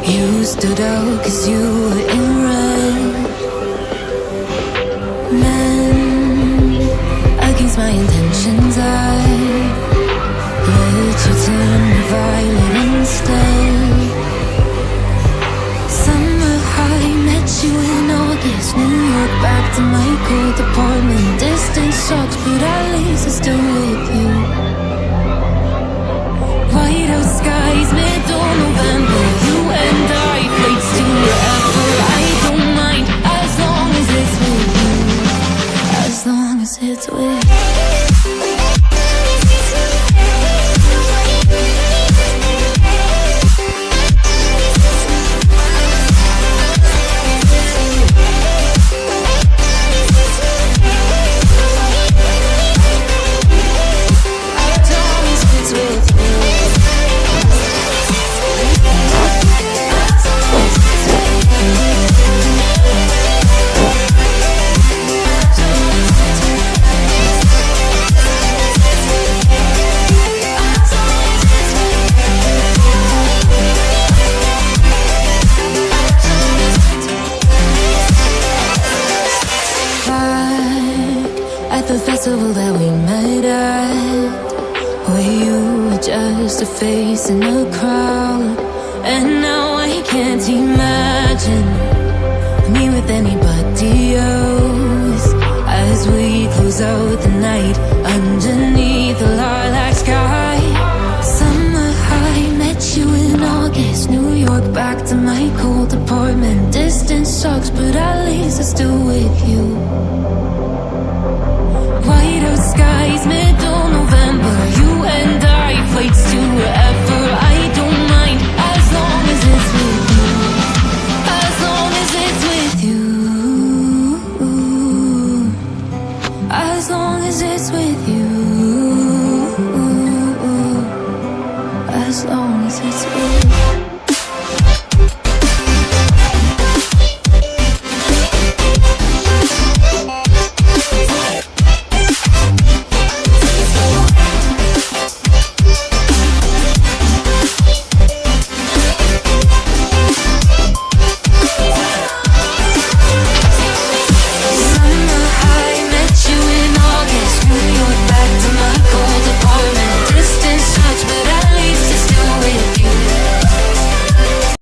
You stood out 'cause you were in red. Men against my intentions, I let you turn me violet instead. Summer high, met you in August. New York, back to my cold apartment. Distance sucks, but at least I'm still with you. White out skies, middle November. You and I, flights to wherever. I don't mind, as long as it's with you. As long as it's with you. The festival that we met at, where you were just a face in a crowd. And now I can't imagine me with anybody else, as we close out the night underneath the lilac sky. Summer high, met you in August. New York, back to my cold apartment. Distance sucks, but at least I'm still with you.